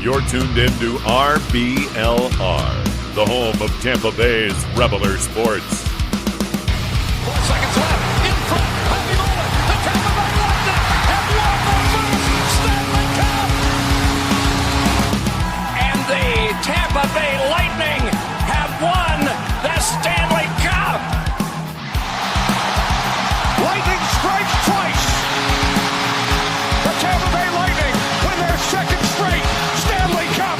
You're tuned in to RBLR, the home of Tampa Bay's RBLR Sports. 4 seconds left. In front. Happy moment. The Tampa Bay Lightning have won the first Stanley Cup. And the Tampa Bay Lightning have won the Stanley Cup. Lightning strikes twice. The Tampa Bay Lightning win their second straight Stanley Cup.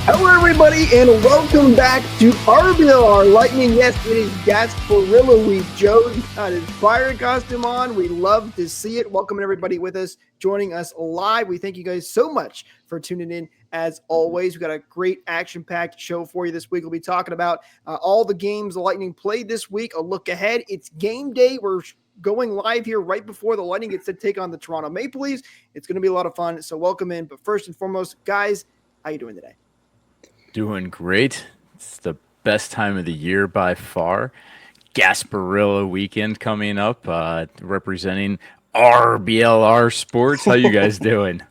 Hello, everybody, and welcome back to RBLR Lightning. Yes, it is Gasparilla Week. Joe's got his fire costume on. We love to see it. Welcome, everybody, with us, joining us live. We thank you guys so much for tuning in. As always, we've got a great action-packed show for you this week. We'll be talking about all the games the Lightning played this week, a look ahead. It's game day. We're going live here right before the Lightning gets to take on the Toronto Maple Leafs. It's going to be a lot of fun, so welcome in. But first and foremost, guys, how you doing today? Doing great. It's the best time of the year by far. Gasparilla weekend coming up, representing RBLR Sports. How you guys doing?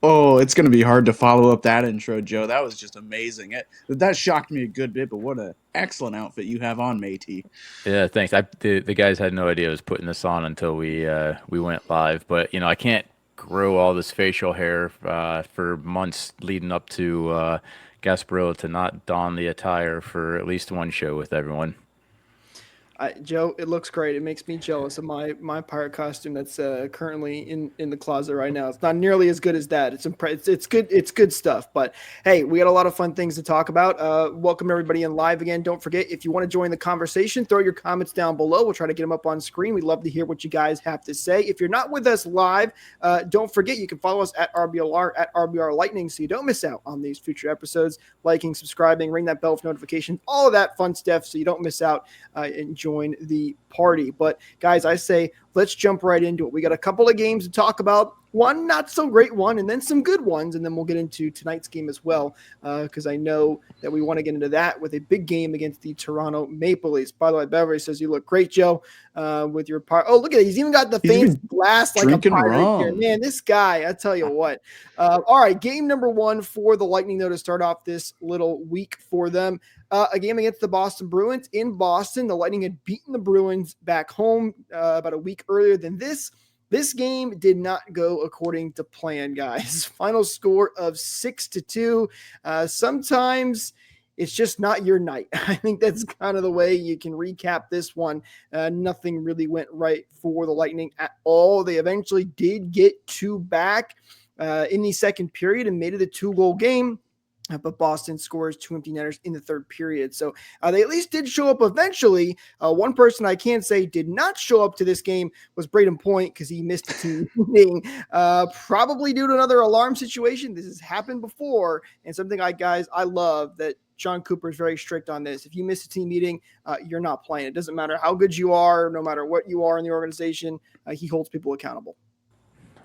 Oh, it's going to be hard to follow up that intro, Joe. That was just amazing. That shocked me a good bit, but what an excellent outfit you have on, matey. Yeah, thanks. The guys had no idea I was putting this on until we went live. But, I can't grow all this facial hair for months leading up to Gasparilla to not don the attire for at least one show with everyone. Joe, it looks great. It makes me jealous of my pirate costume that's currently in the closet right now. It's not nearly as good as that. It's good. It's good stuff. But hey, we got a lot of fun things to talk about. Welcome everybody in live again. Don't forget, if you want to join the conversation, throw your comments down below. We'll try to get them up on screen. We'd love to hear what you guys have to say. If you're not with us live, don't forget you can follow us at RBLR at RBR Lightning so you don't miss out on these future episodes. Liking, subscribing, ring that bell for notifications, all of that fun stuff so you don't miss out and join the party. But guys, I say let's jump right into it. We got a couple of games to talk about. One not so great one, and then some good ones, and then we'll get into tonight's game as well, because I know that we want to get into that with a big game against the Toronto Maple Leafs. By the way, Beverly says you look great, Joe, with your part. Oh, look at it. He's even got the famous glass like a pirate here. Man, this guy, I tell you what. All right, game number one for the Lightning, though, to start off this little week for them. A game against the Boston Bruins in Boston. The Lightning had beaten the Bruins back home about a week earlier than this. This game did not go according to plan, guys. Final score of 6-2. Sometimes it's just not your night. I think that's kind of the way you can recap this one. Nothing really went right for the Lightning at all. They eventually did get two back in the second period and made it a 2-goal game. But Boston scores 2 empty netters in the third period. So they at least did show up eventually. One person I can say did not show up to this game was Braden Point because he missed a team meeting, probably due to another alarm situation. This has happened before, and something I love that John Cooper is very strict on this. If you miss a team meeting, you're not playing. It doesn't matter how good you are, no matter what you are in the organization, he holds people accountable.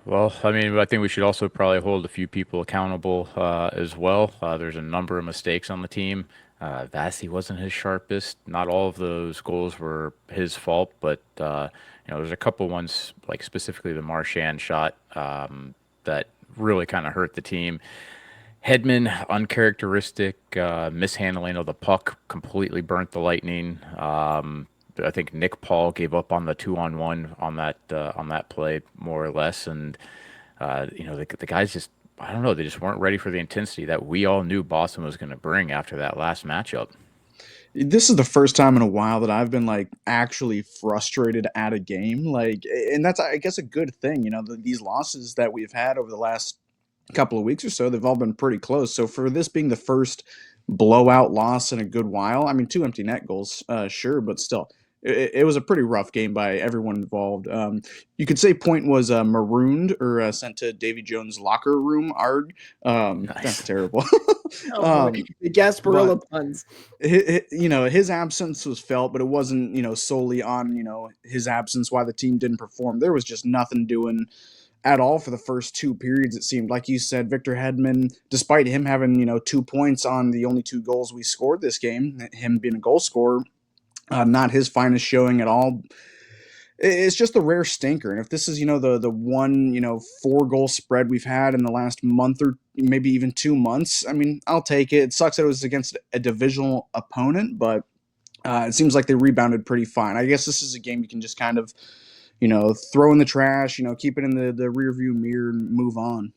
Well, I think we should also probably hold a few people accountable as well. There's a number of mistakes on the team. Vasi wasn't his sharpest. Not all of those goals were his fault, but there's a couple ones, like specifically the Marchand shot, that really kind of hurt the team. Hedman, uncharacteristic mishandling of the puck, completely burnt the Lightning. I think Nick Paul gave up on the 2-on-1 on that play more or less, and the guys just, I don't know, they just weren't ready for the intensity that we all knew Boston was going to bring after that last matchup. This is the first time in a while that I've been actually frustrated at a game, and that's, I guess, a good thing. These losses that we've had over the last couple of weeks or so, they've all been pretty close. So for this being the first blowout loss in a good while, 2 empty net goals, sure, but still. It was a pretty rough game by everyone involved. You could say Point was marooned or sent to Davy Jones' locker room. Nice. That's terrible. The Gasparilla puns. His absence was felt, but it wasn't, solely on, his absence why the team didn't perform. There was just nothing doing at all for the first 2 periods, it seemed. Like you said, Victor Hedman, despite him having, 2 points on the only 2 goals we scored this game, him being a goal scorer, not his finest showing at all. It's just the rare stinker. And if this is, the one, 4-goal spread we've had in the last month or maybe even 2 months, I mean, I'll take it. It sucks that it was against a divisional opponent, but it seems like they rebounded pretty fine. I guess this is a game you can just kind of, throw in the trash, keep it in the rear view mirror and move on.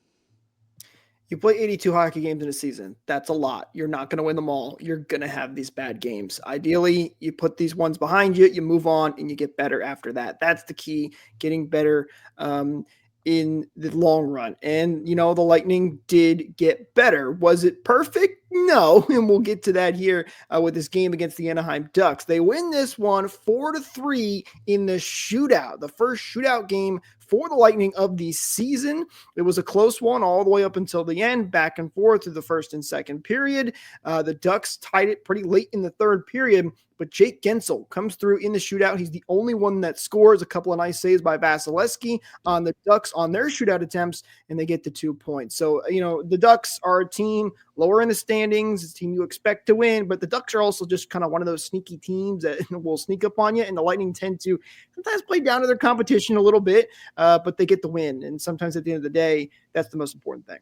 You play 82 hockey games in a season. That's a lot. You're not going to win them all. You're going to have these bad games. Ideally, you put these ones behind you, you move on, and you get better after that. That's the key, getting better in the long run. And, the Lightning did get better. Was it perfect? No. And we'll get to that here with this game against the Anaheim Ducks. They win this one 4-3 in the shootout, the first shootout game for the Lightning of the season. It was a close one all the way up until the end, back and forth through the first and second period. The Ducks tied it pretty late in the third period, but Jake Guentzel comes through in the shootout. He's the only one that scores. A couple of nice saves by Vasilevsky on the Ducks on their shootout attempts, and they get the 2 points. So, the Ducks are a team lower in the standings. It's a team you expect to win, but the Ducks are also just kind of one of those sneaky teams that will sneak up on you, and the Lightning tend to sometimes play down to their competition a little bit, but they get the win, and sometimes at the end of the day, that's the most important thing.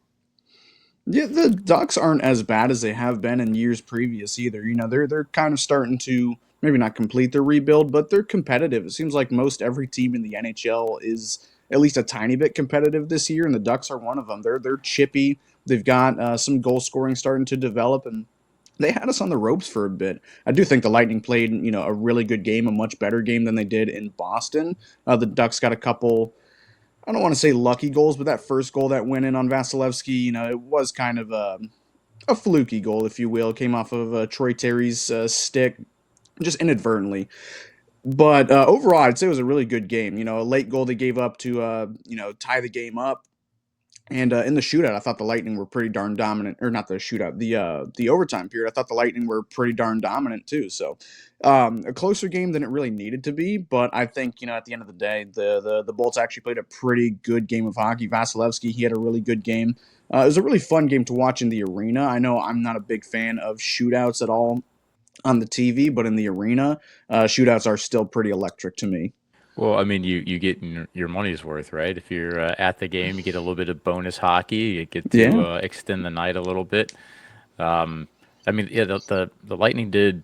Yeah, the Ducks aren't as bad as they have been in years previous either. They're kind of starting to maybe not complete their rebuild, but they're competitive. It seems like most every team in the NHL is at least a tiny bit competitive this year, and the Ducks are one of them. They're chippy. They've got some goal scoring starting to develop, and they had us on the ropes for a bit. I do think the Lightning played, a really good game, a much better game than they did in Boston. The Ducks got a couple, I don't want to say lucky goals, but that first goal that went in on Vasilevsky, it was kind of a fluky goal, if you will. It came off of Troy Terry's stick, just inadvertently. But overall, I'd say it was a really good game. A late goal they gave up to, tie the game up. And in the shootout, I thought the Lightning were pretty darn dominant. Or not the shootout, the overtime period. I thought the Lightning were pretty darn dominant too. So a closer game than it really needed to be. But I think, at the end of the day, the Bolts actually played a pretty good game of hockey. Vasilevsky, he had a really good game. It was a really fun game to watch in the arena. I know I'm not a big fan of shootouts at all on the TV, but in the arena, shootouts are still pretty electric to me. Well, I mean, you get your money's worth, right? If you're at the game, you get a little bit of bonus hockey. You get to extend the night a little bit. I mean, yeah, the Lightning did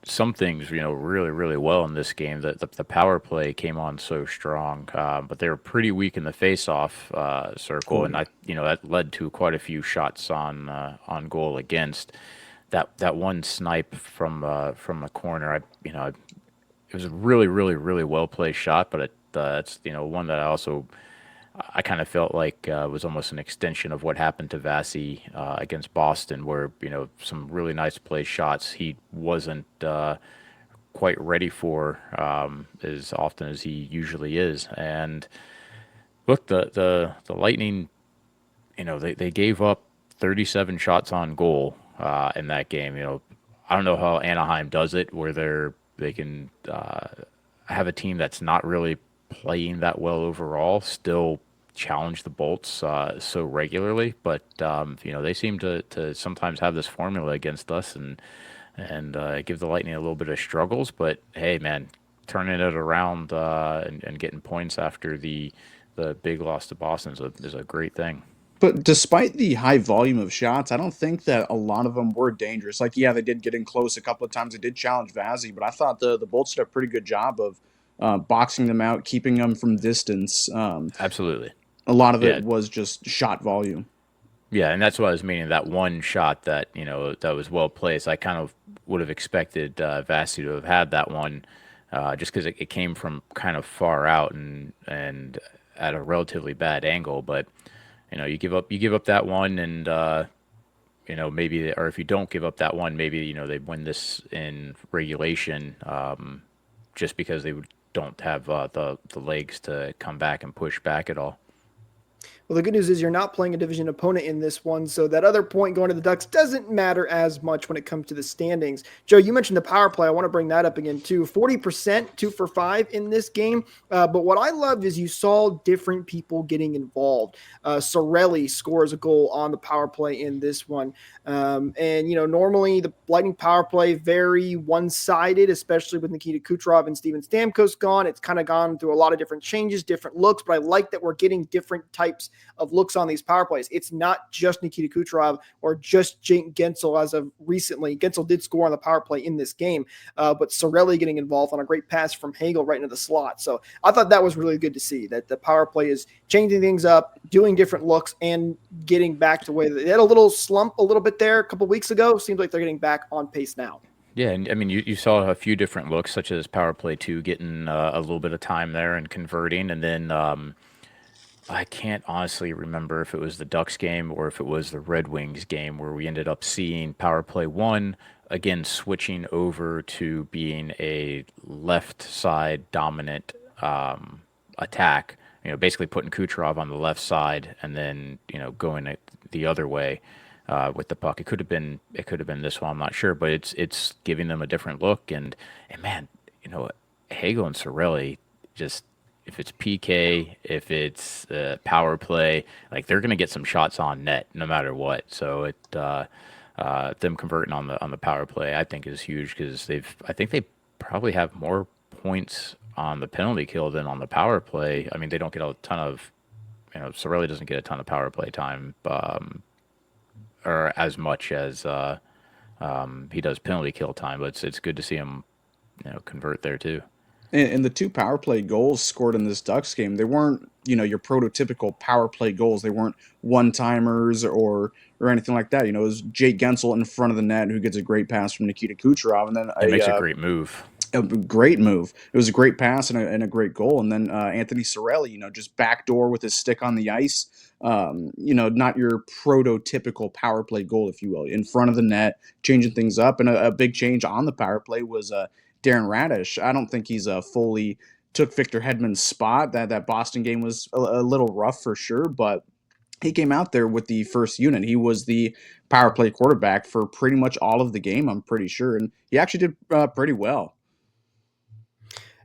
some things, really, really well in this game. The power play came on so strong, but they were pretty weak in the face-off circle, and that led to quite a few shots on goal against. That one snipe from a corner, it was a really, really, really well placed shot, but it's one that I kind of felt like was almost an extension of what happened to Vasi against Boston, where some really nice placed shots he wasn't quite ready for as often as he usually is. And look, the Lightning, they gave up 37 shots on goal in that game. I don't know how Anaheim does it, where they can have a team that's not really playing that well overall still challenge the Bolts so regularly, but they seem to sometimes have this formula against us and give the Lightning a little bit of struggles. But hey, man, turning it around and getting points after the big loss to Boston is a great thing. But despite the high volume of shots, I don't think that a lot of them were dangerous. Like, yeah, they did get in close a couple of times. They did challenge Vasi, but I thought the Bolts did a pretty good job of boxing them out, keeping them from distance. Absolutely. A lot of it was just shot volume. Yeah, and that's what I was meaning. That one shot that that was well placed. I kind of would have expected Vasi to have had that one, just because it came from kind of far out and at a relatively bad angle, but. You give up that one, and maybe, or if you don't give up that one, maybe they win this in regulation, just because they don't have the legs to come back and push back at all. Well, the good news is you're not playing a division opponent in this one, so that other point going to the Ducks doesn't matter as much when it comes to the standings. Joe, you mentioned the power play. I want to bring that up again too. 40%, 2 for 5 in this game. But what I loved is you saw different people getting involved. Sorelli scores a goal on the power play in this one. And, normally the Lightning power play very one-sided, especially with Nikita Kucherov and Steven Stamkos gone. It's kind of gone through a lot of different changes, different looks, but I like that we're getting different types of looks on these power plays. It's not just Nikita Kucherov or just Jake Guentzel as of recently. Guentzel did score on the power play in this game, but Sorelli getting involved on a great pass from Hagel right into the slot. So I thought that was really good to see, that the power play is changing things up, doing different looks, and getting back to where they had a little slump a little bit there a couple weeks ago. Seems like they're getting back on pace now. Yeah, and I mean, you saw a few different looks, such as power play 2 getting a little bit of time there and converting, and then I can't honestly remember if it was the Ducks game or if it was the Red Wings game where we ended up seeing power play 1 again switching over to being a left side dominant attack. Basically putting Kucherov on the left side and then going it the other way with the puck. It could have been this one. I'm not sure, but it's giving them a different look. And man, Hagel and Sorelli just. If it's PK, if it's power play, like they're going to get some shots on net no matter what. So them converting on the power play, I think, is huge because I think they probably have more points on the penalty kill than on the power play. I mean, they don't get a ton of, Sorelli doesn't get a ton of power play time, or as much as he does penalty kill time. But it's good to see him, convert there too. And the 2 power play goals scored in this Ducks game, they weren't, your prototypical power play goals. They weren't one-timers or anything like that. It was Jake Guentzel in front of the net who gets a great pass from Nikita Kucherov. And then it makes a great move. A great move. It was a great pass and a great goal. And then Anthony Sorelli, just backdoor with his stick on the ice. Not your prototypical power play goal, if you will, in front of the net, changing things up. And a big change on the power play was Darren Raddysh. I don't think he's fully took Victor Hedman's spot. That Boston game was a little rough for sure, but he came out there with the first unit. He was the power play quarterback for pretty much all of the game, I'm pretty sure, and he actually did pretty well.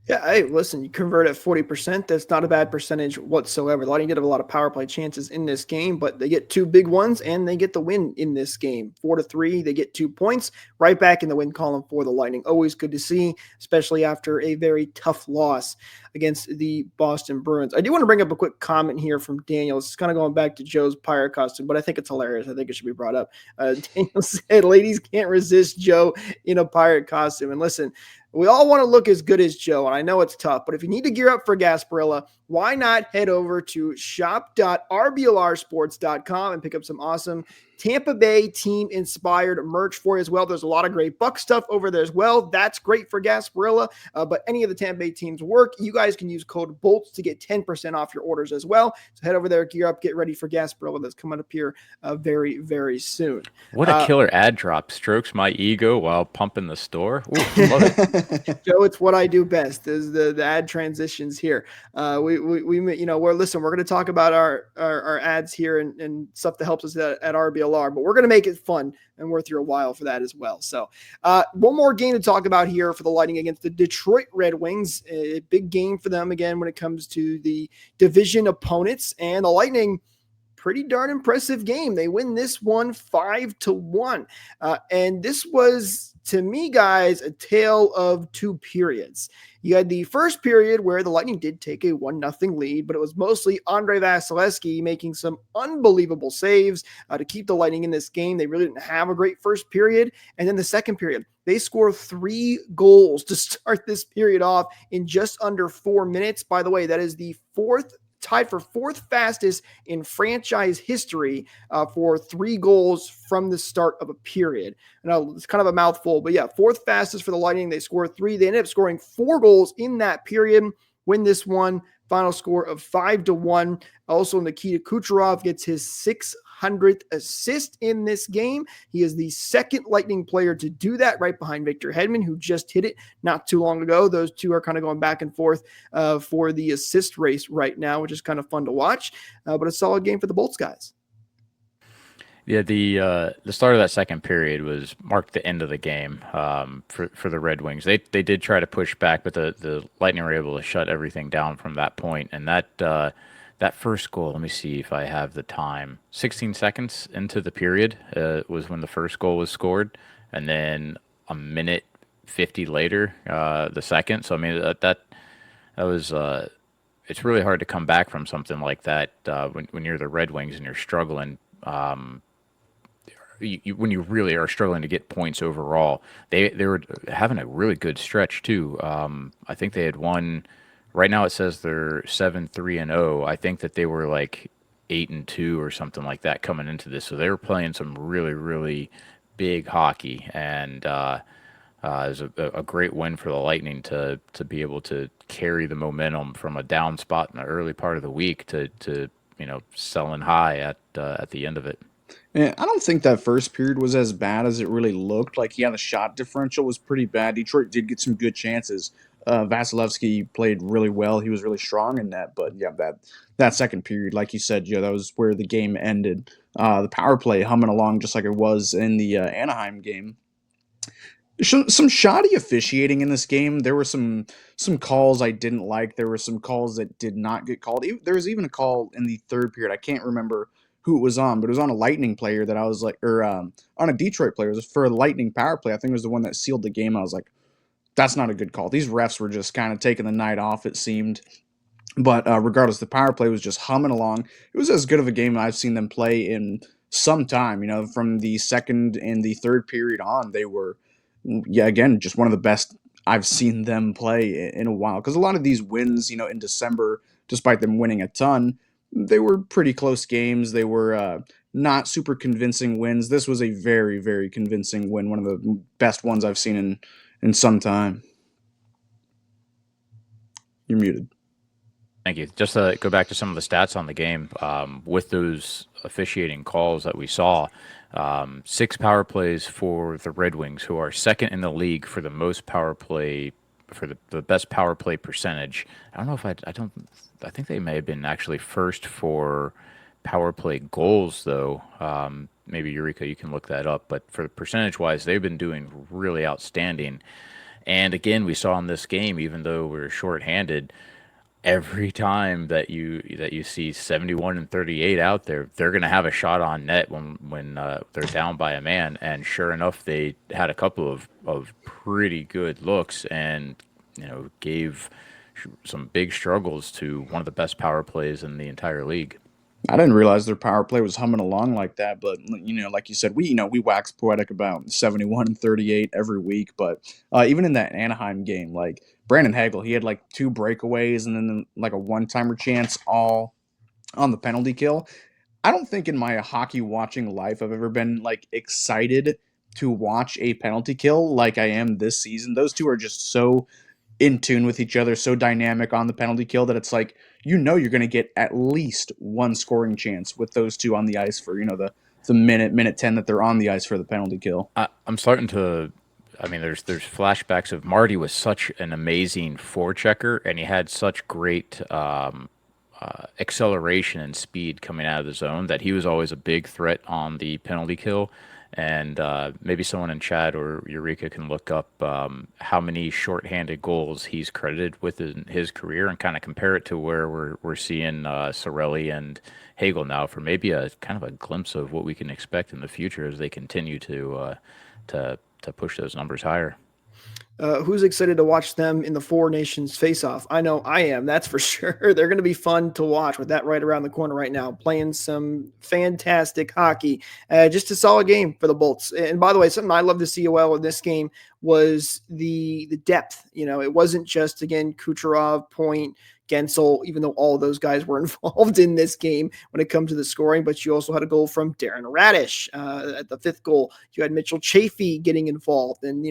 Yeah, hey, listen, you convert at 40%. That's not a bad percentage whatsoever. The Lightning did have a lot of power play chances in this game, but they get 2 big ones, and they get the win in this game. 4-3, they get 2 points, right back in the win column for the Lightning. Always good to see, especially after a very tough loss against the Boston Bruins. I do want to bring up a quick comment here from Daniel. It's kind of going back to Joe's pirate costume, but I think it's hilarious. I think it should be brought up. Daniel said, ladies can't resist Joe in a pirate costume. And listen, we all want to look as good as Joe, and I know it's tough, but if you need to gear up for Gasparilla, why not head over to shop.rblrsports.com and pick up some awesome Tampa Bay team-inspired merch for you as well. There's a lot of great Buck stuff over there as well. That's great for Gasparilla, but any of the Tampa Bay teams work. You guys can use code BOLTS to get 10% off your orders as well. So head over there, gear up, get ready for Gasparilla that's coming up here very, very soon. What a killer ad drop. Strokes my ego while pumping the store. Ooh, love it. Joe, it's what I do best is the ad transitions here. We're going to talk about our ads here and stuff that helps us at RBLR, but we're going to make it fun and worth your while for that as well. So one more game to talk about here for the Lightning against the Detroit Red Wings. A big game for them again when it comes to the division opponents, and the Lightning, pretty darn impressive game. They win this one 5-1. And this was, to me, guys, a tale of 2 periods. You had the first period where the Lightning did take a 1-0 lead, but it was mostly Andrei Vasilevskiy making some unbelievable saves to keep the Lightning in this game. They really didn't have a great first period. And then the second period, they score 3 goals to start this period off in just under 4 minutes. By the way, that is the tied for 4th fastest in franchise history for 3 goals from the start of a period. Now, it's kind of a mouthful, but yeah, 4th fastest for the Lightning. They scored 3. They ended up scoring 4 goals in that period, win this one, final score of 5-1. Also, Nikita Kucherov gets his 600 100th assist in this game. He is the second Lightning player to do that, right behind Victor Hedman, who just hit it not too long ago. Those two are kind of going back and forth for the assist race right now, which is kind of fun to watch. But a solid game for the Bolts guys. Yeah, the start of that second period marked the end of the game for the Red Wings. They did try to push back, but the Lightning were able to shut everything down from that point. And that first goal, let me see if I have the time. 16 seconds into the period was when the first goal was scored, and then a minute 50 later, the second. So I mean that was. It's really hard to come back from something like that when you're the Red Wings and you're struggling. When you really are struggling to get points overall, they were having a really good stretch too. I think they had won. Right now it says they're 7-3-0. I think that they were like 8-2 or something like that coming into this. So they were playing some really, really big hockey, and it was a great win for the Lightning to be able to carry the momentum from a down spot in the early part of the week to selling high at the end of it. And I don't think that first period was as bad as it really looked. Like, yeah, the shot differential was pretty bad. Detroit did get some good chances. Vasilevsky played really well. He was really strong in that. But yeah, that second period, like you said, that was where the game ended. The power play humming along just like it was in the Anaheim game. Some shoddy officiating in this game. There were some calls I didn't like. There were some calls that did not get called. There was even a call in the third period. I can't remember who it was on, but it was on a Lightning player that I was like, or on a Detroit player. It was for a Lightning power play. I think it was the one that sealed the game. I was like, that's not a good call. These refs were just kind of taking the night off, it seemed. But regardless, the power play was just humming along. It was as good of a game I've seen them play in some time. From the second and the third period on, they were, again, just one of the best I've seen them play in a while. Because a lot of these wins, in December, despite them winning a ton, they were pretty close games. They were not super convincing wins. This was a very, very convincing win, one of the best ones I've seen in some time. You're muted. Thank you. Just to go back to some of the stats on the game, with those officiating calls that we saw, 6 power plays for the Red Wings, who are second in the league for the most power play, for the best power play percentage. I don't know if I think they may have been actually first for power play goals, though. Maybe Eureka, you can look that up. But for percentage-wise, they've been doing really outstanding. And again, we saw in this game, even though we're shorthanded, every time that you see 71 and 38 out there, they're going to have a shot on net when they're down by a man. And sure enough, they had a couple of pretty good looks and gave some big struggles to one of the best power plays in the entire league. I didn't realize their power play was humming along like that, but like you said, we wax poetic about 71 and 38 every week, but even in that Anaheim game, like Brandon Hagel, he had like 2 breakaways and then like a one-timer chance all on the penalty kill. I don't think in my hockey watching life I've ever been like excited to watch a penalty kill like I am this season. Those two are just so in tune with each other, so dynamic on the penalty kill that it's like, you're going to get at least one scoring chance with those two on the ice for, the minute 10 that they're on the ice for the penalty kill. I'm starting to, there's flashbacks of Marty was such an amazing forechecker, and he had such great acceleration and speed coming out of the zone that he was always a big threat on the penalty kill. And maybe someone in chat or Eureka can look up how many shorthanded goals he's credited with in his career and kind of compare it to where we're seeing Sorelli and Hagel now for maybe a kind of a glimpse of what we can expect in the future as they continue to push those numbers higher. Who's excited to watch them in the Four Nations face-off? I know I am, that's for sure. They're going to be fun to watch with that right around the corner right now, playing some fantastic hockey. Just a solid game for the Bolts. And by the way, something I love to see well in this game was the depth. It wasn't just, again, Kucherov, Point, Guentzel, even though all of those guys were involved in this game when it comes to the scoring, but you also had a goal from Darren Raddysh at the 5th goal. You had Mitchell Chafee getting involved, and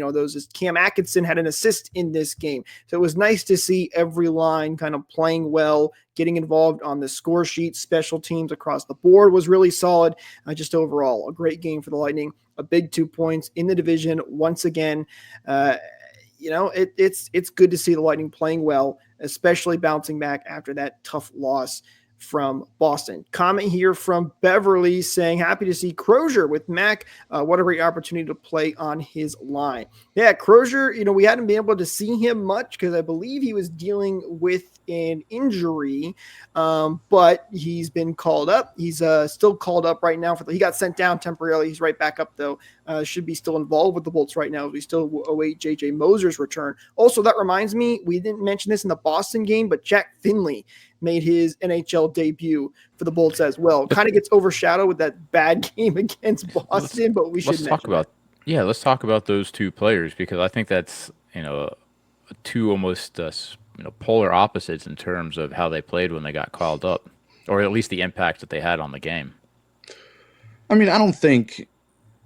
Cam Atkinson had an assist in this game. So it was nice to see every line kind of playing well, getting involved on the score sheet. Special teams across the board was really solid. Just overall, a great game for the Lightning. A big 2 points in the division once again. It's good to see the Lightning playing well, especially bouncing back after that tough loss from Boston. Comment here from Beverly saying, happy to see Crozier with Mac. What a great opportunity to play on his line. Yeah, Crozier, we hadn't been able to see him much because I believe he was dealing with an injury, but he's been called up. He's still called up right now. He got sent down temporarily. He's right back up, though. Should be still involved with the Bolts right now. We still await J.J. Moser's return. Also, that reminds me, we didn't mention this in the Boston game, but Jack Finley made his NHL debut for the Bolts as well. Kind of gets overshadowed with that bad game against Boston, but we should talk about. Yeah, let's talk about those two players because I think that's two almost polar opposites in terms of how they played when they got called up, or at least the impact that they had on the game. I mean, I don't think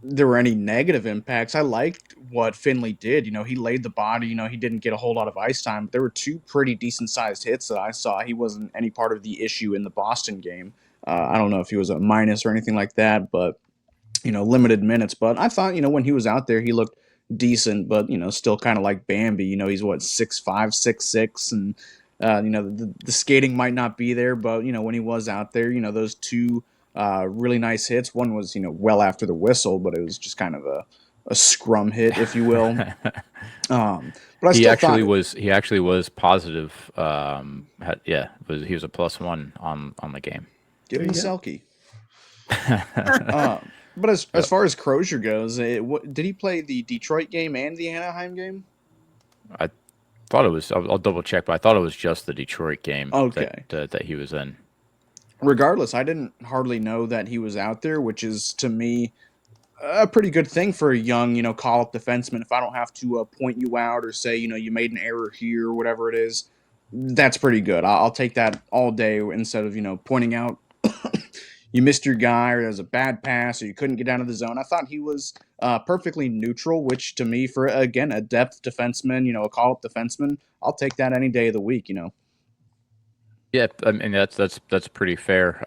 there were any negative impacts. I liked what Finley did. He laid the body. He didn't get a whole lot of ice time, but there were two pretty decent-sized hits that I saw. He wasn't any part of the issue in the Boston game. I don't know if he was a minus or anything like that, but, limited minutes. But I thought, when he was out there, he looked decent, but, still kind of like Bambi. He's, 6'5", 6'6", and, the skating might not be there, but, when he was out there, those two really nice hits. One was, well after the whistle, but it was just kind of a scrum hit, if you will. But he actually was positive. He was a +1 on the game. Give him a Selkie. But as far as Crozier goes, did he play the Detroit game and the Anaheim game? I thought it was. I'll double check, but I thought it was just the Detroit game. Okay. that he was in. Regardless, I didn't hardly know that he was out there, which is, to me, a pretty good thing for a young, call-up defenseman. If I don't have to point you out or say, you made an error here or whatever it is, that's pretty good. I'll take that all day instead of, pointing out you missed your guy or there's a bad pass or you couldn't get down to the zone. I thought he was perfectly neutral, which to me, for, again, a depth defenseman, a call-up defenseman, I'll take that any day of the week, Yeah, I mean that's pretty fair.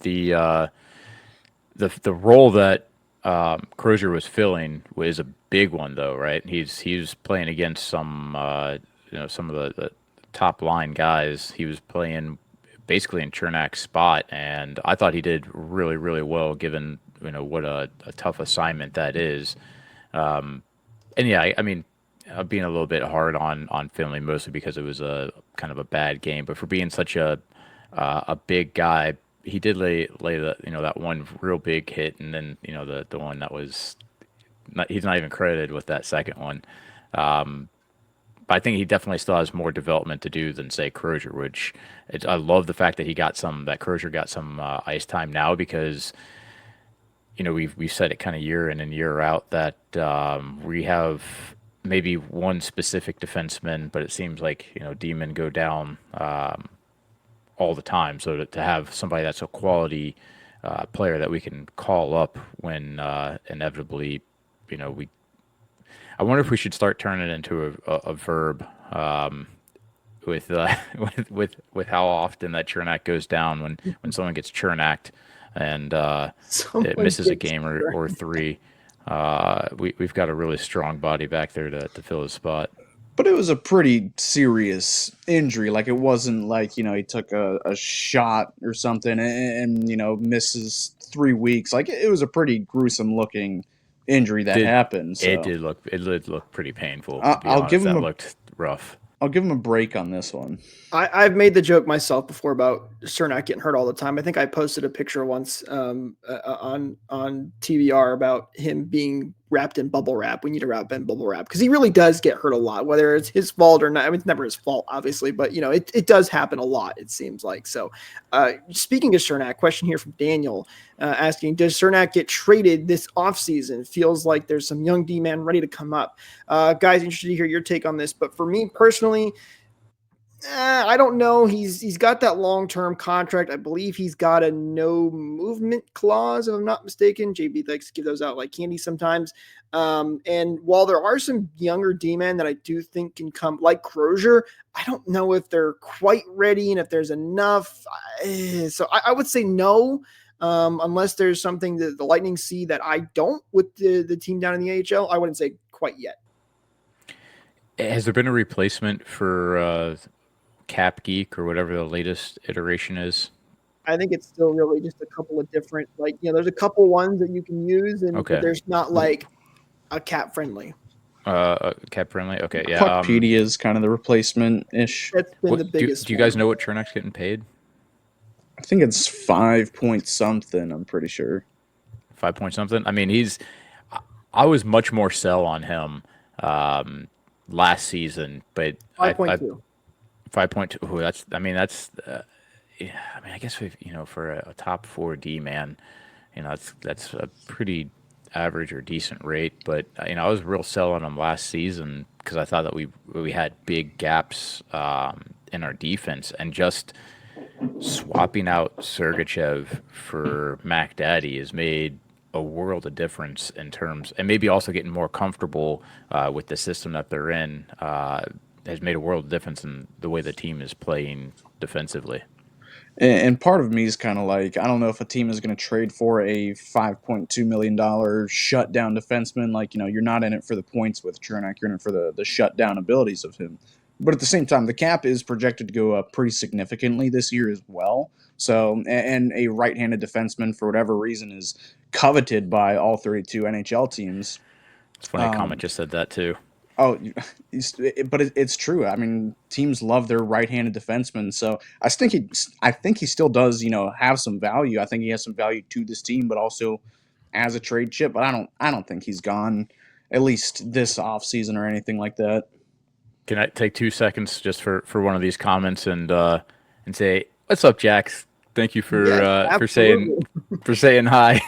The role that Crozier was filling was a big one, though, right? He's playing against some some of the top line guys. He was playing basically in Chernak's spot, and I thought he did really, really well, given what a tough assignment that is. And yeah, I mean, being a little bit hard on Finley, mostly because it was a kind of a bad game. But for being such a big guy, he did lay the that one real big hit, and then the one that was he's not even credited with that second one. But I think he definitely still has more development to do than say Crozier. Which I love the fact that Crozier got some ice time now because we've said it kind of year in and year out that we have maybe one specific defenseman, but it seems like Demon go down all the time. So to have somebody that's a quality player that we can call up when inevitably, I wonder if we should start turning it into a verb with how often that Chernak goes down when someone gets Chernacked and it misses a game or three. We've got a really strong body back there to fill his spot. But it was a pretty serious injury. Like, it wasn't like, he took a shot or something and misses 3 weeks. Like, it was a pretty gruesome looking injury that happened. So. It did look pretty painful. That looked rough. I'll give him a break on this one. I've made the joke myself before about Cernak getting hurt all the time. I think I posted a picture once on TBR about him being wrapped in bubble wrap. We need to wrap in bubble wrap because he really does get hurt a lot, whether it's his fault or not. I mean, it's never his fault, obviously, but it does happen a lot, it seems like. So speaking of Cernak, question here from Daniel asking, does Cernak get traded this offseason? Feels like there's some young D-man ready to come up. Guys, interested to hear your take on this, but for me personally, I don't know. He's got that long-term contract. I believe he's got a no movement clause, if I'm not mistaken. JB likes to give those out like candy sometimes. And while there are some younger D-men that I do think can come, like Crozier, I don't know if they're quite ready and if there's enough. So I would say no, unless there's something that the Lightning see that I don't with the team down in the AHL. I wouldn't say quite yet. Has there been a replacement for Cap Geek or whatever the latest iteration is? I think it's still really just a couple of different, there's a couple ones that you can use, but Okay. there's not like a cap friendly. Cap friendly. Okay, yeah. Puckpedia is kind of the replacement ish. That's been the biggest. Do you guys know what Chernak's getting paid? I think it's 5 point something. I'm pretty sure 5 point something. I mean, I was much more sell on him last season, but 5.2. 5.2. Ooh, that's. I mean, that's. Yeah, I mean, I guess for a top 4D man, that's a pretty average or decent rate. But I was real sell on him last season because I thought that we had big gaps in our defense, and just swapping out Sergachev for Mac Daddy has made a world of difference in terms, and maybe also getting more comfortable with the system that they're in has made a world of difference in the way the team is playing defensively. And part of me is kind of like, I don't know if a team is going to trade for a $5.2 million shutdown defenseman. Like, you're not in it for the points with Cernak. You're in it for the shutdown abilities of him. But at the same time, the cap is projected to go up pretty significantly this year as well. So, and a right-handed defenseman, for whatever reason, is coveted by all 32 NHL teams. It's funny, Comment just said that too. Oh, but it's true. I mean, teams love their right-handed defenseman. So I think he still does, have some value. I think he has some value to this team, but also as a trade chip. But I don't think he's gone, at least this offseason or anything like that. Can I take 2 seconds just for one of these comments and say, "What's up, Jax? Thank you for saying hi."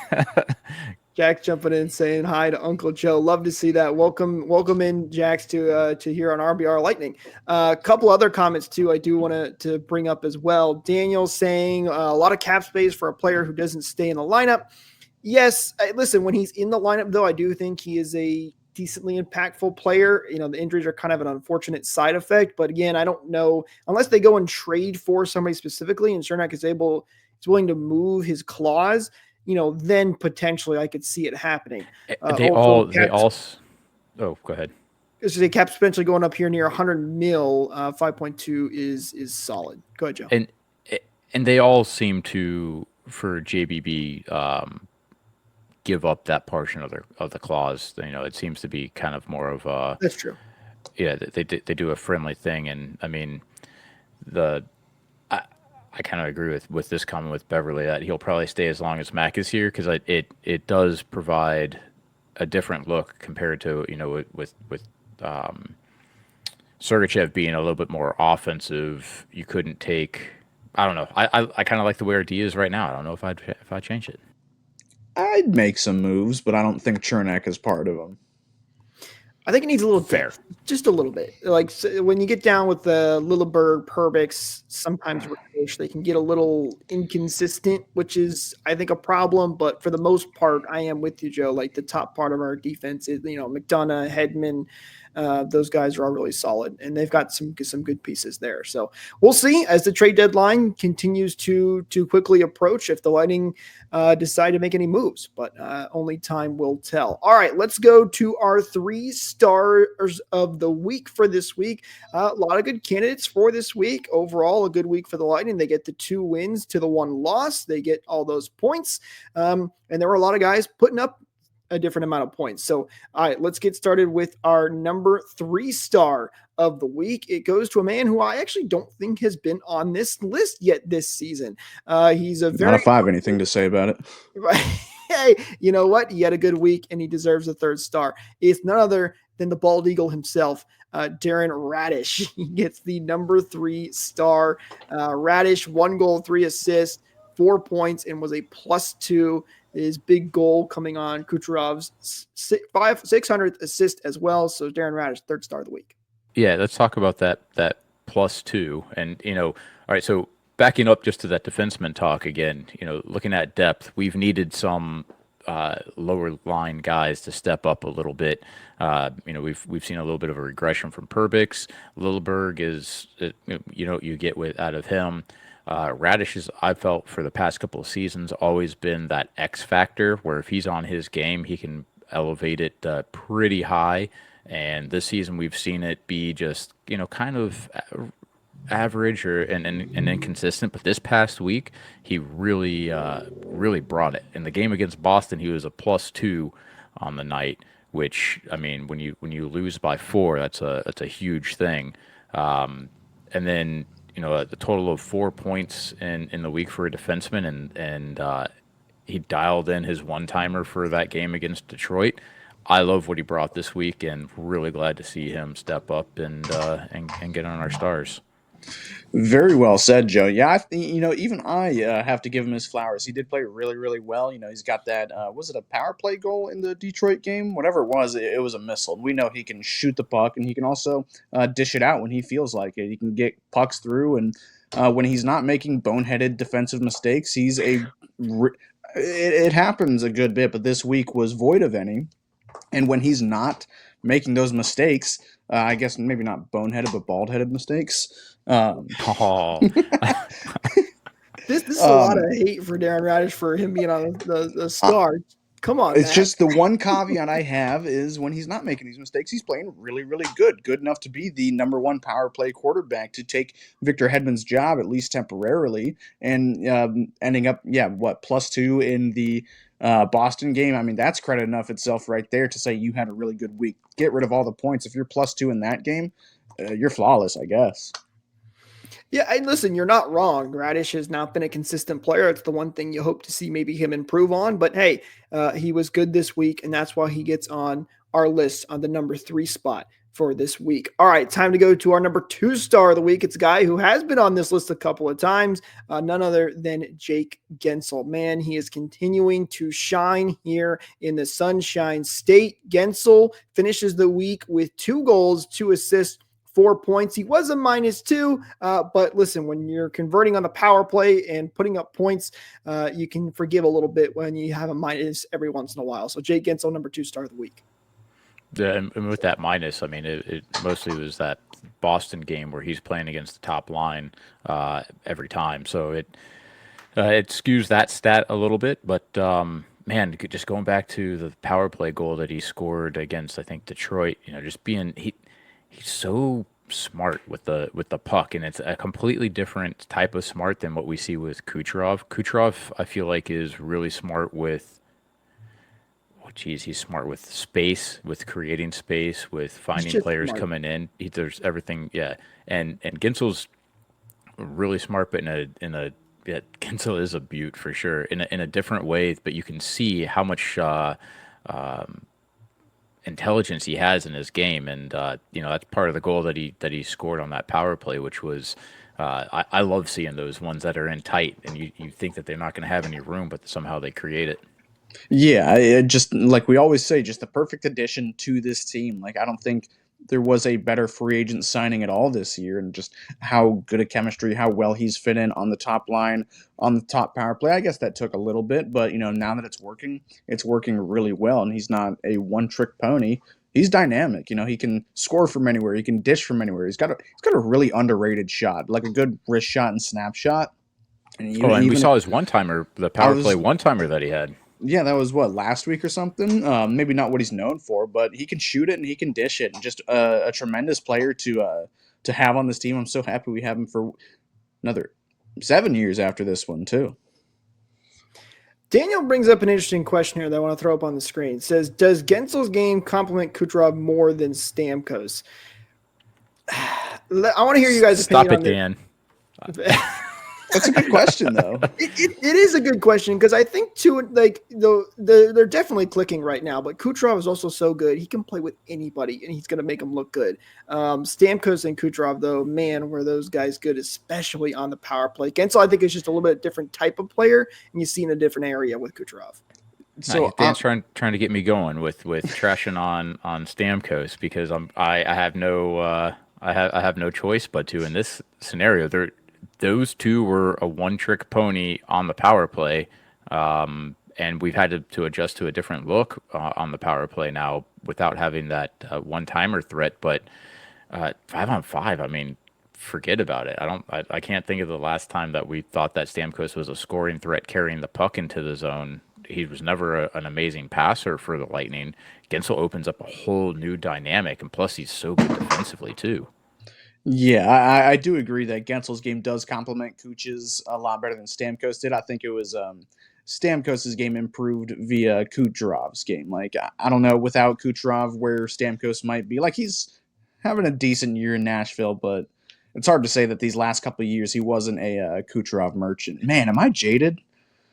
Jack jumping in saying hi to Uncle Joe. Love to see that. Welcome in, Jax, to here on RBR Lightning. A couple other comments too I do want to bring up as well. Daniel saying a lot of cap space for a player who doesn't stay in the lineup. Yes, listen, when he's in the lineup though, I do think he is a decently impactful player. The injuries are kind of an unfortunate side effect, but again, I don't know unless they go and trade for somebody specifically and Cernak is willing to move his clause. Then potentially I could see it happening. They all. Oh, go ahead. So the cap's potentially going up here near 100 mil. 5.2 is solid. Go ahead, Joe. And they all seem to, for JBB, give up that portion of the clause. It seems to be kind of more of a. That's true. Yeah, they do a friendly thing, and I mean, I kind of agree with this comment with Beverly that he'll probably stay as long as Mac is here because it does provide a different look compared to with Sergachev being a little bit more offensive. You couldn't take. I don't know. I kind of like the way our D is right now. I don't know if I'd change it. I'd make some moves, but I don't think Cernak is part of them. I think it needs a little fair, just a little bit. Like when you get down with the Lilleberg, Perbix, sometimes they can get a little inconsistent, which is I think a problem. But for the most part, I am with you, Joe. Like the top part of our defense is McDonough, Hedman. Those guys are all really solid, and they've got some good pieces there. So we'll see as the trade deadline continues to quickly approach if the Lightning decide to make any moves, but only time will tell. All right, let's go to our 3 stars of the week for this week. A lot of good candidates for this week. Overall, a good week for the Lightning. They get the 2 wins to the 1 loss. They get all those points, and there were a lot of guys putting up a different amount of points. So, all right, let's get started with our number 3 star of the week. It goes to a man who I actually don't think has been on this list yet this season. He's a very not if I have anything to say about it. Hey, you know what? He had a good week and he deserves a 3rd star. It's none other than the bald eagle himself, Darren Raddysh. He gets the number 3 star. Raddysh, 1 goal, 3 assists, 4 points, and was a +2. His big goal coming on Kucherov's 600th assist as well. So Darren Raddysh, 3rd star of the week. Yeah, let's talk about that +2. And, all right, so backing up just to that defenseman talk again, looking at depth, we've needed some lower line guys to step up a little bit. We've seen a little bit of a regression from Perbix. Lilleberg is, what you get out of him. Raddysh is, I felt for the past couple of seasons, always been that X factor where if he's on his game, he can elevate it pretty high. And this season, we've seen it be just, kind of average and inconsistent. But this past week, he really brought it. In the game against Boston, he was a +2 on the night, which, I mean, when you lose by 4, that's a huge thing. And then, a total of 4 points in the week for a defenseman, and he dialed in his one-timer for that game against Detroit. I love what he brought this week, and really glad to see him step up and get on our stars. Very well said, Joe. Yeah, even I have to give him his flowers. He did play really, really well. He's got that, was it a power play goal in the Detroit game? Whatever it was a missile. We know he can shoot the puck, and he can also dish it out when he feels like it. He can get pucks through, and when he's not making boneheaded defensive mistakes, it happens a good bit, but this week was void of any. And when he's not making those mistakes, I guess maybe not boneheaded, but bald-headed mistakes. Oh. This is a lot of hate for Darren Raddysh for him being on the star. Come on, it's Matt. just the one caveat I have is when he's not making these mistakes, he's playing really, really good enough to be the number 1 power play quarterback, to take Victor Hedman's job, at least temporarily, and ending up, +2 in the Boston game. I mean, that's credit enough itself right there to say you had a really good week. Get rid of all the points. If you're +2 in that game, you're flawless, I guess. Yeah, and listen, you're not wrong. Raddysh has not been a consistent player. It's the one thing you hope to see maybe him improve on. But hey, he was good this week, and that's why he gets on our list on the number 3 spot for this week. All right, time to go to our number 2 star of the week. It's a guy who has been on this list a couple of times, none other than Jake Guentzel. Man, he is continuing to shine here in the Sunshine State. Guentzel finishes the week with 2 goals, 2 assists, 4 points. He was a -2, but listen, when you're converting on the power play and putting up points, you can forgive a little bit when you have a minus every once in a while. So Jake Guentzel, number 2 star of the week. Yeah, and with that minus, I mean, it mostly was that Boston game where he's playing against the top line every time. So it skews that stat a little bit. But, man, just going back to the power play goal that he scored against, I think, Detroit, just being – he's so smart with the puck, and it's a completely different type of smart than what we see with Kucherov. Kucherov, I feel like, is really smart with – he's smart with space, with creating space, with finding players smart. Coming in. There's everything, yeah. And Guentzel's really smart, but Guentzel is a beaut for sure in a different way. But you can see how much intelligence he has in his game, and that's part of the goal that he scored on that power play, which was. I love seeing those ones that are in tight, and you think that they're not going to have any room, but somehow they create it. Yeah, just like we always say, just the perfect addition to this team. Like, I don't think there was a better free agent signing at all this year, and just how good a chemistry, how well he's fit in on the top line, on the top power play. I guess that took a little bit, but now that it's working really well, and he's not a one-trick pony. He's dynamic. He can score from anywhere. He can dish from anywhere. He's got a really underrated shot, like a good wrist shot and snap shot. And we saw his one-timer, the power play one-timer that he had. Yeah, that was last week or something. Maybe not what he's known for, but he can shoot it and he can dish it. And just a tremendous player to have on this team. I'm so happy we have him for another 7 years after this one too. Daniel brings up an interesting question here that I want to throw up on the screen. It says, does Guentzel's game complement Kucherov more than Stamkos? I want to hear you guys' opinion. Stop it, Dan. That's a good question, though. It is a good question, because I think too, like, they're definitely clicking right now. But Kucherov is also so good; he can play with anybody, and he's going to make them look good. Stamkos and Kucherov, though, man, were those guys good, especially on the power play. Guentzel, I think, is just a little bit different type of player, and you see in a different area with Kucherov. So Dan's trying to get me going with trashing on Stamkos, because I have no I have no choice but to. In this scenario, those two were a one-trick pony on the power play, and we've had to adjust to a different look on the power play now without having that one-timer threat. But 5-on-5, I mean, forget about it. I can't think of the last time that we thought that Stamkos was a scoring threat carrying the puck into the zone. He was never an amazing passer for the Lightning. Guentzel opens up a whole new dynamic, and plus he's so good defensively too. Yeah, I do agree that Guentzel's game does complement Kuch's a lot better than Stamkos did. I think it was Stamkos's game improved via Kucherov's game. Like, I don't know without Kucherov where Stamkos might be. Like, he's having a decent year in Nashville, but it's hard to say that these last couple of years he wasn't a Kucherov merchant. Man, am I jaded?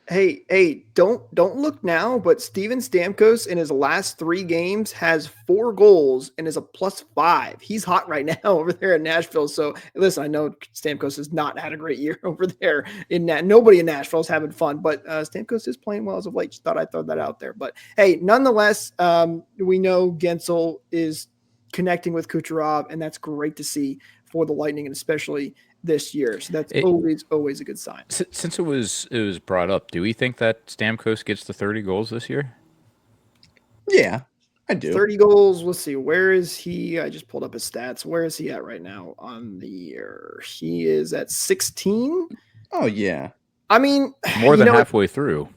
Hey, don't look now, but Steven Stamkos in his last 3 games has 4 goals and is a +5. He's hot right now over there in Nashville. So listen, I know Stamkos has not had a great year over there in that. Nobody in Nashville is having fun, but Stamkos is playing well as of late. Just thought I'd throw that out there. But hey, nonetheless, we know Guentzel is connecting with Kucherov, and that's great to see for the Lightning, and especially this year. So that's always a good sign. Since it was brought up, do we think that Stamkos gets the 30 goals this year? Yeah, I do. 30 goals. Let's see. Where is he? I just pulled up his stats. Where is he at right now on the year? He is at 16. Oh, yeah. I mean, more than halfway through.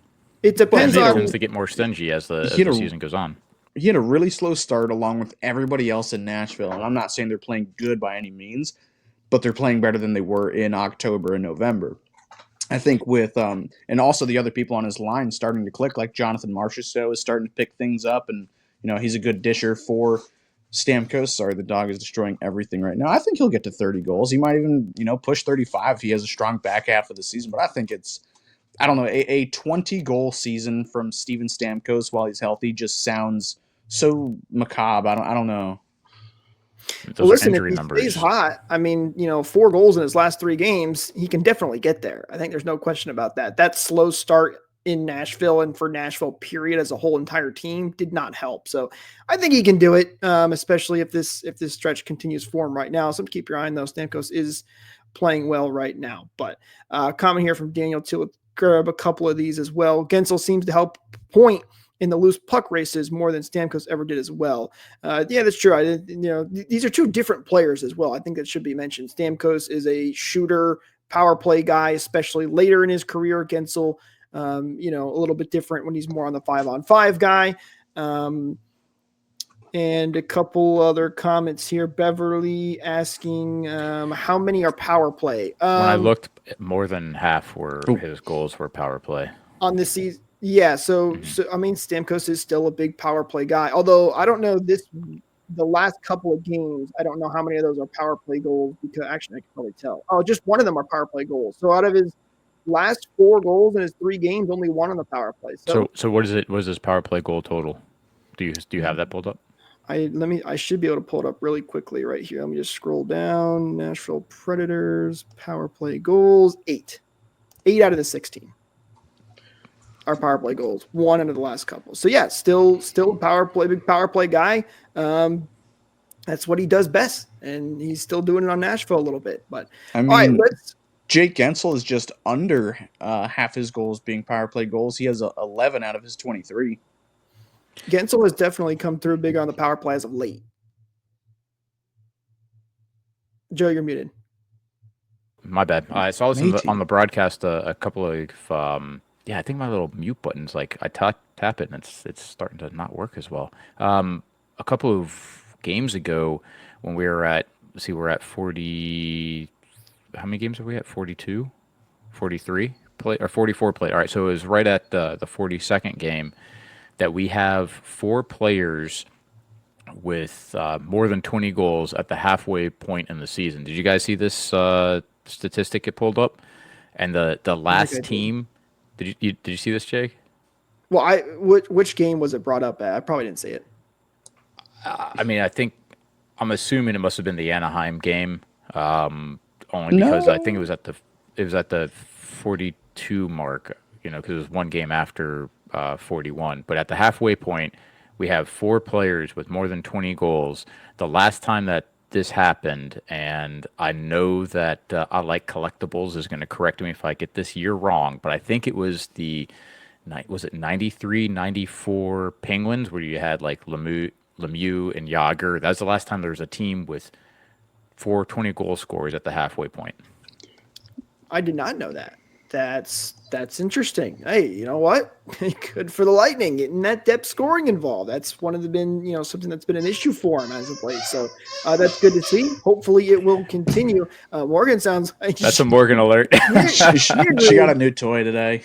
It depends on. It on. tends to get more stingy as the season goes on. He had a really slow start along with everybody else in Nashville. And I'm not saying they're playing good by any means, but they're playing better than they were in October and November. I think with and also the other people on his line starting to click, like Jonathan Marchessault is starting to pick things up, and he's a good disher for Stamkos. Sorry, the dog is destroying everything right now. I think he'll get to 30 goals. He might even push 35 if he has a strong back half of the season. But I think it's a 20-goal season from Steven Stamkos while he's healthy just sounds so macabre. I don't know. Well, listen, if he stays hot, I mean, 4 goals in his last 3 games, he can definitely get there. I think there's no question about that. That slow start in Nashville and for Nashville period as a whole entire team did not help. So I think he can do it, especially if this stretch continues form right now. So keep your eye on those. Stamkos is playing well right now. But comment here from Daniel too. Grab a couple of these as well. Guentzel seems to help point in the loose puck races more than Stamkos ever did as well. Yeah, that's true. These are 2 different players as well. I think that should be mentioned. Stamkos is a shooter, power play guy, especially later in his career. Guentzel, a little bit different when he's more on the 5-on-5 guy. And a couple other comments here. Beverly asking, how many are power play? When I looked, more than half were his goals were power play on this season. Yeah, so I mean, Stamkos is still a big power play guy. Although I don't know the last couple of games, I don't know how many of those are power play goals, because actually I can probably tell. Oh, just one of them are power play goals. So out of his last 4 goals in his 3 games, only 1 on the power play. So what is it? What is his power play goal total? Do you have that pulled up? I should be able to pull it up really quickly right here. Let me just scroll down. Nashville Predators power play goals 8 out of the 16. Our power play goals, 1 out of the last couple. So yeah, still big power play guy. That's what he does best, and he's still doing it on Nashville a little bit. But I mean, all right, Jake Guentzel is just under half his goals being power play goals. He has 11 out of his 23. Guentzel has definitely come through big on the power play as of late. Joe, you're muted. My bad. I saw this on the broadcast a couple of. I think my little mute button's like I tap it and it's starting to not work as well. A couple of games ago when we were at, we're at 40. How many games are we at? 42, 43 play or 44 play. All right, so it was right at the 42nd game that we have 4 players with more than 20 goals at the halfway point in the season. Did you guys see this statistic get pulled up? And the last team. Did you see this, Jake? Well, which game was it brought up at? I probably didn't see it. I mean, I'm assuming it must have been the Anaheim game, only because I think it was at the 42 mark, because it was 1 game after 41. But at the halfway point, we have 4 players with more than 20 goals. The last time that this happened, and I know that I like collectibles is going to correct me if I get this year wrong, but I think it was was it 93, 94 Penguins where you had like Lemieux and Yager. That was the last time there was a team with 420 goal scorers at the halfway point. I did not know that. That's interesting. Hey, you know what? Good for the Lightning getting that depth scoring involved. That's one of the something that's been an issue for him as of late. So that's good to see. Hopefully it will continue. Morgan sounds like that's a Morgan alert. She got a new toy today.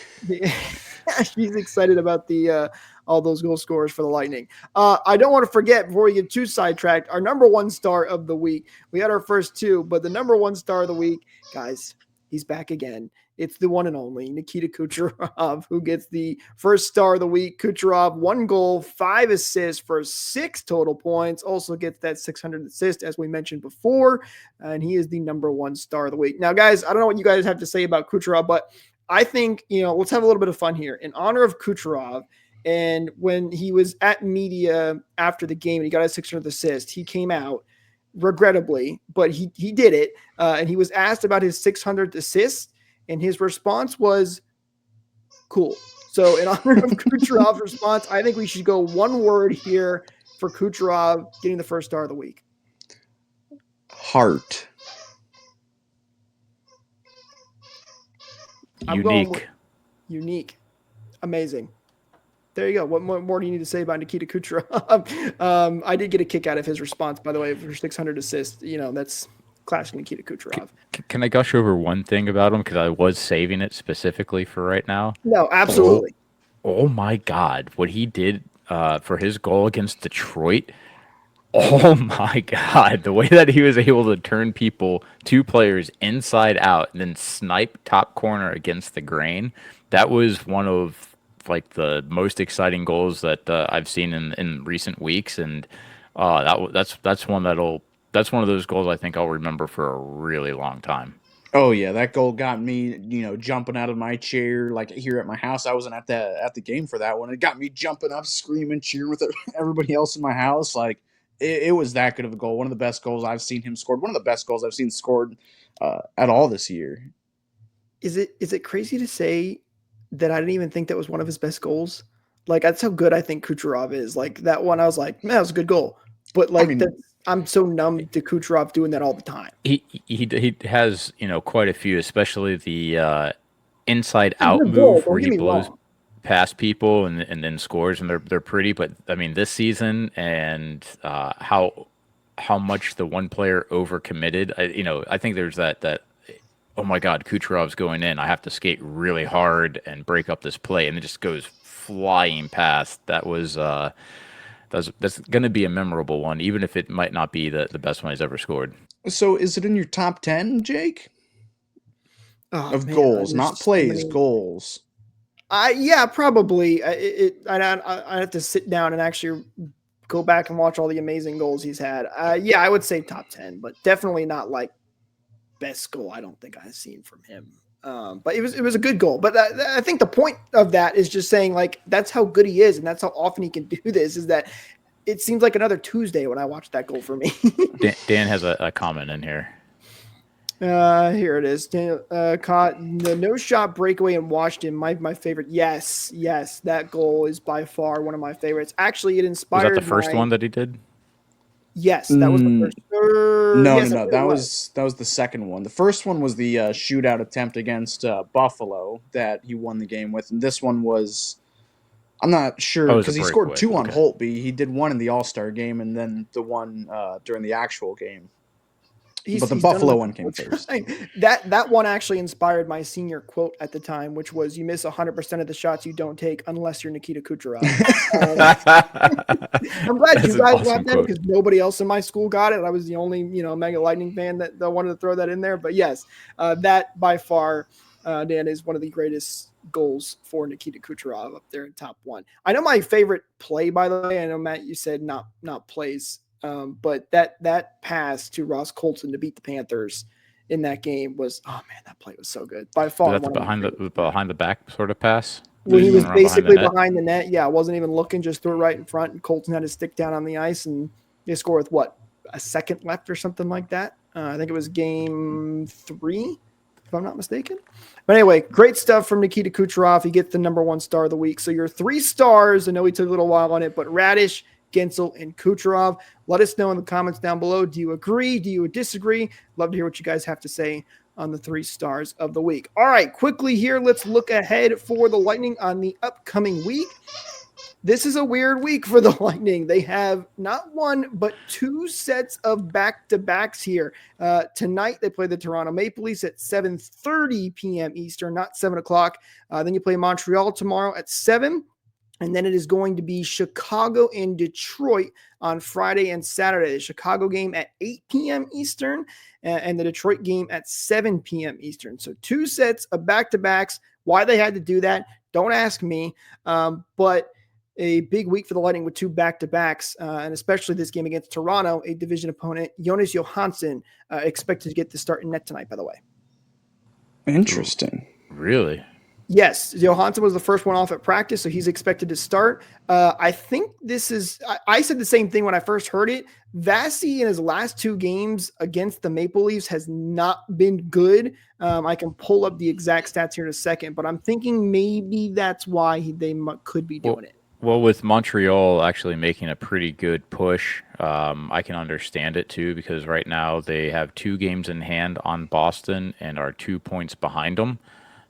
She's excited about the all those goal scorers for the Lightning. I don't want to forget before we get too sidetracked, our number one star of the week. We had our first two, but the number one star of the week, guys, he's back again. It's the one and only Nikita Kucherov who gets the first star of the week. Kucherov, 1 goal, 5 assists for 6 total points. Also gets that 600 assist, as we mentioned before. And he is the number one star of the week. Now, guys, I don't know what you guys have to say about Kucherov, but I think, let's have a little bit of fun here. In honor of Kucherov, and when he was at media after the game and he got a 600 assist, he came out regrettably, but he did it. And he was asked about his 600th assist. And his response was cool. So in honor of Kucherov's response, I think we should go one word here for Kucherov getting the first star of the week. Heart. Unique. Amazing. There you go. What more do you need to say about Nikita Kucherov? I did get a kick out of his response, by the way, for 600 assists. That's classic Nikita Kucherov. Can I gush over one thing about him? Because I was saving it specifically for right now. No, absolutely. Oh my God. What he did for his goal against Detroit. Oh my God. The way that he was able to turn 2 players inside out and then snipe top corner against the grain. That was one of like the most exciting goals that I've seen in recent weeks. And that's one that's one of those goals I think I'll remember for a really long time. Oh yeah, that goal got me, jumping out of my chair. Like here at my house, I wasn't at the game for that one. It got me jumping up, screaming, cheering with everybody else in my house. Like it was that good of a goal. One of the best goals I've seen him scored. One of the best goals I've seen scored at all this year. Is it crazy to say that I didn't even think that was one of his best goals? Like that's how good I think Kucherov is. Like that one, I was like, man, that was a good goal. But like I'm so numb to Kucherov doing that all the time. He has quite a few, especially the inside out move where he blows past people and then scores, and they're pretty. But I mean, this season and how much the one player overcommitted. I think there's that. Oh my God, Kucherov's going in. I have to skate really hard and break up this play, and it just goes flying past. That's going to be a memorable one, even if it might not be the best one he's ever scored. So is it in your top 10, Jake? Of goals, not plays, goals. Yeah, probably. I have to sit down and actually go back and watch all the amazing goals he's had. Yeah, I would say top 10, but definitely not like best goal I don't think I've seen from him. But it was a good goal. But I think the point of that is just saying like that's how good he is, and that's how often he can do this. Is that it seems like another Tuesday when I watch that goal for me. Dan has a comment in here. Here it is. Dan, caught the no shot breakaway in Washington. My favorite. Yes, that goal is by far one of my favorites. Actually, it inspired. Was that the first one that he did? Yes, that was the first. No. That was the second one. The first one was the shootout attempt against Buffalo that he won the game with, and this one was, I'm not sure because he scored 2 on Holtby. He did one in the All-Star game, and then the one during the actual game. But the Buffalo one came first. That one actually inspired my senior quote at the time, which was, "You miss 100% of the shots you don't take unless you're Nikita Kucherov." I'm glad you guys got that because nobody else in my school got it. I was the only Mega Lightning fan that wanted to throw that in there. But yes, that by far, Dan, is one of the greatest goals for Nikita Kucherov up there in top 1. I know my favorite play, by the way. I know Matt, you said not plays. But that pass to Ross Colton to beat the Panthers in that game was, oh man, that play was so good. By far, was that behind the back sort of pass. When he was basically behind the net. Yeah, I wasn't even looking, just threw it right in front, and Colton had to stick down on the ice, and they score with a second left or something like that. I think it was game 3, if I'm not mistaken. But anyway, great stuff from Nikita Kucherov. He gets the number 1 star of the week. So your 3 stars, I know we took a little while on it, but Raddysh, Guentzel, and Kucherov. Let us know in the comments down below. Do you agree? Do you disagree? Love to hear what you guys have to say on the 3 stars of the week. All right, quickly here, let's look ahead for the Lightning on the upcoming week. This is a weird week for the Lightning. They have not 1, but 2 sets of back-to-backs here. Tonight, they play the Toronto Maple Leafs at 7:30 p.m. Eastern, not 7 o'clock. Then you play Montreal tomorrow at 7. And then it is going to be Chicago and Detroit on Friday and Saturday. The Chicago game at 8 p.m. Eastern and the Detroit game at 7 p.m. Eastern. So 2 sets of back-to-backs. Why they had to do that, don't ask me. But a big week for the Lightning with 2 back-to-backs, and especially this game against Toronto, a division opponent. Jonas Johansson expected to get the start in net tonight, by the way. Interesting. Really? Yes, Johansson was the first one off at practice, so he's expected to start. I think this is – I said the same thing when I first heard it. Vasi in his last 2 games against the Maple Leafs has not been good. I can pull up the exact stats here in a second, but I'm thinking maybe that's why they could be doing it. Well, with Montreal actually making a pretty good push, I can understand it too, because right now they have 2 games in hand on Boston and are 2 points behind them.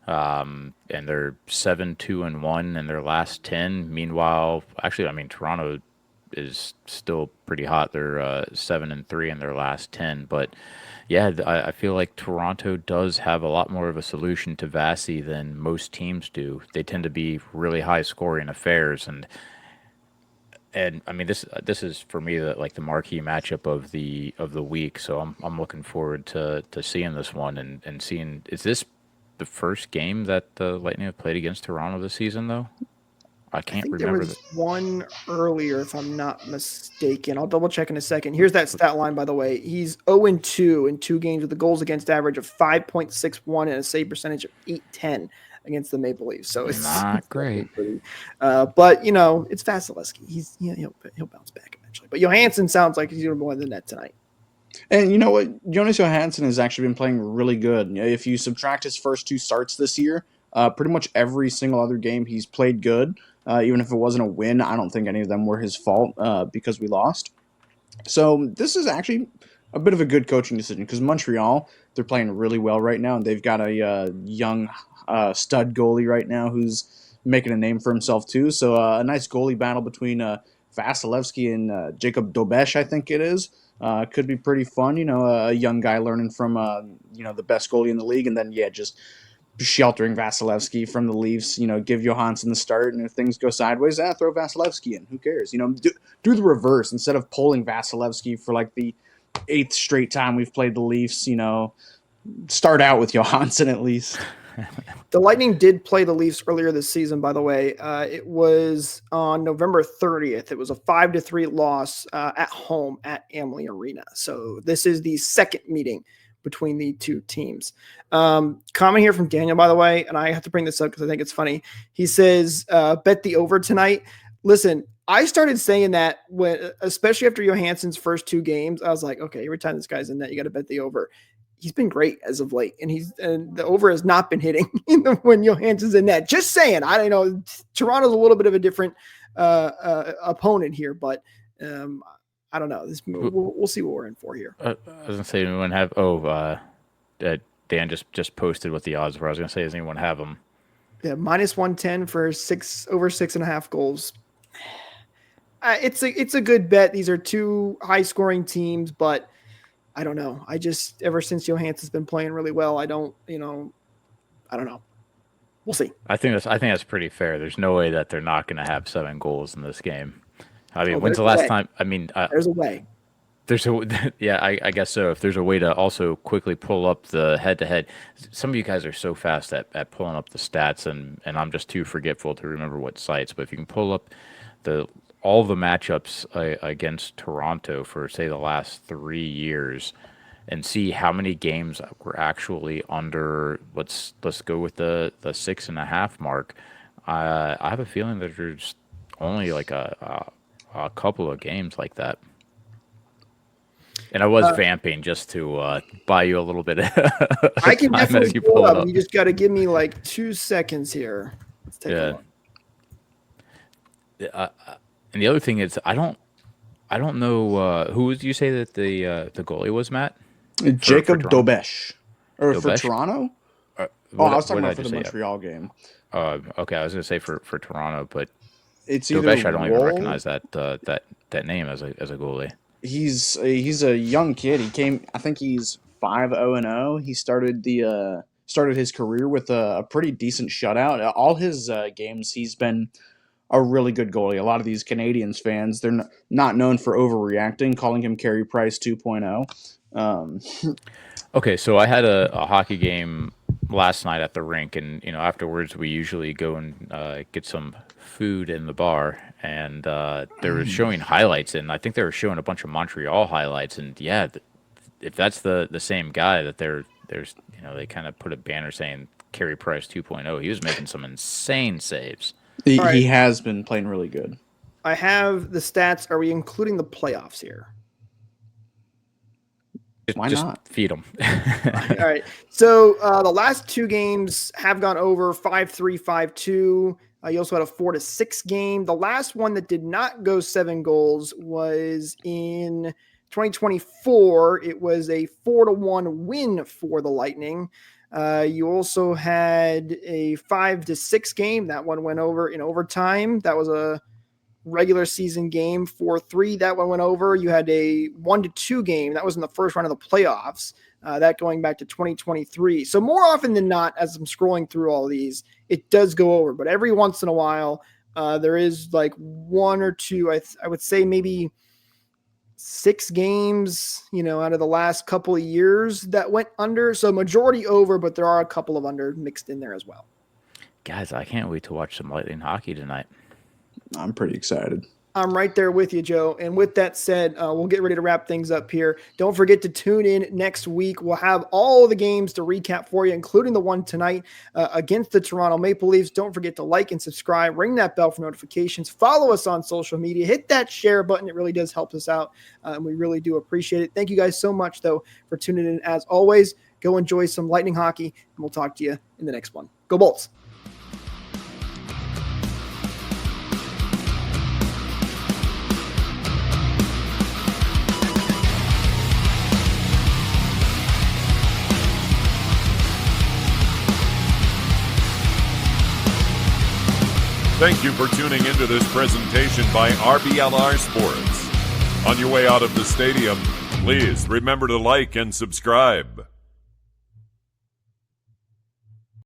And they're 7-2-1 in their last 10. Meanwhile, actually, I mean, Toronto is still pretty hot. They're 7-3 in their last 10. But yeah, I feel like Toronto does have a lot more of a solution to Vasi than most teams do. They tend to be really high scoring affairs, and I mean, this is for me the marquee matchup of the week. So I'm looking forward to seeing this one and seeing, is this the first game that the Lightning have played against Toronto this season, though? I can't remember. There was one earlier, if I'm not mistaken. I'll double check in a second. Here's that stat line, by the way. He's 0-2 in 2 games with a goals against average of 5.61 and a save percentage of .810 against the Maple Leafs. So it's not great. But, you know, it's Vasilevsky. He'll bounce back eventually. But Johansson sounds like he's going to go in the net tonight. And you know what? Jonas Johansson has actually been playing really good. If you subtract his first 2 starts this year, pretty much every single other game he's played good. Even if it wasn't a win, I don't think any of them were his fault because we lost. So this is actually a bit of a good coaching decision because Montreal, they're playing really well right now, and they've got a young stud goalie right now who's making a name for himself too. So a nice goalie battle between Vasilevsky and Jacob Dobesh, I think it is. Could be pretty fun, you know, a young guy learning from, the best goalie in the league, and then, just sheltering Vasilevsky from the Leafs, give Johansson the start, and if things go sideways, throw Vasilevsky in. Who cares? Do the reverse. Instead of pulling Vasilevsky for like the 8th straight time we've played the Leafs, start out with Johansson at least. The Lightning did play the Leafs earlier this season, by the way. It was on November 30th. It was a 5-3 loss at home at Amalie Arena. So this is the second meeting between the 2 teams. Comment here from Daniel, by the way, and I have to bring this up because I think it's funny. He says, bet the over tonight. Listen, I started saying that especially after Johansson's first 2 games, I was like, okay, every time this guy's in net, you got to bet the over. He's been great as of late, and the over has not been hitting when Johansson's in net. Just saying, I don't know. Toronto's a little bit of a different opponent here, but I don't know. We'll see what we're in for here. I was gonna say, anyone have? Dan just posted what the odds were. I was gonna say, does anyone have them? Yeah, -110 for over 6.5 goals. It's a good bet. These are 2 high scoring teams, but I don't know. Ever since Johansson's been playing really well, I don't know. We'll see. I think that's pretty fair. There's no way that they're not going to have 7 goals in this game. I mean, when's the last time? I mean, there's a way. I guess so. If there's a way to also quickly pull up the head-to-head, some of you guys are so fast at pulling up the stats, and I'm just too forgetful to remember what sites. But if you can pull up all the matchups against Toronto for, say, the last 3 years and see how many games were actually under, let's go with the 6.5 mark. I have a feeling that there's only like a couple of games like that. And I was vamping just to buy you a little bit of I can time as definitely you pull pull it it up. up. You just got to give me like 2 seconds here. Let's take a look. And the other thing is, I don't know who would you say that the goalie was, Matt? Jacob Toronto? Dobesh. Or for Dobesh? Toronto? I What was talking did I about for just the say? Montreal game. Okay, I was gonna say for Toronto, but It's either Dobesh, I don't even Woll. recognize that name as a goalie. He's a young kid. He came. I think he's 5-0-0. He started his career with a pretty decent shutout. All his games, he's been a really good goalie. A lot of these Canadians fans, they're not known for overreacting, calling him Carey Price 2.0. Okay, so I had a hockey game last night at the rink, and afterwards we usually go and get some food in the bar, and they were showing highlights, and I think they were showing a bunch of Montreal highlights, and yeah, if that's the same guy that there's they kind of put a banner saying Carey Price 2.0, he was making some insane saves. He has been playing really good. I have the stats. Are we including the playoffs here? Why just not? feed them. All right. So the last 2 games have gone over 5-3, 5-2. You also had a 4-6 game. The last one that did not go 7 goals was in 2024. It was a 4-1 win for the Lightning. You also had a 5-6 game. That one went over in overtime. That was a regular season game. 4-3. That one went over. You had a 1-2 game. That was in the first round of the playoffs. That going back to 2023. So more often than not, as I'm scrolling through all of these, it does go over. But every once in a while, there is like 1 or 2. I would say maybe 6 games, out of the last couple of years that went under. So majority over, but there are a couple of under mixed in there as well. Guys, I can't wait to watch some Lightning hockey tonight. I'm pretty excited. I'm right there with you, Joe. And with that said, we'll get ready to wrap things up here. Don't forget to tune in next week. We'll have all the games to recap for you, including the one tonight against the Toronto Maple Leafs. Don't forget to like and subscribe, ring that bell for notifications, follow us on social media, hit that share button. It really does help us out, and we really do appreciate it. Thank you guys so much, though, for tuning in. As always, go enjoy some Lightning hockey, and we'll talk to you in the next one. Go Bolts! Thank you for tuning into this presentation by RBLR Sports. On your way out of the stadium, please remember to like and subscribe.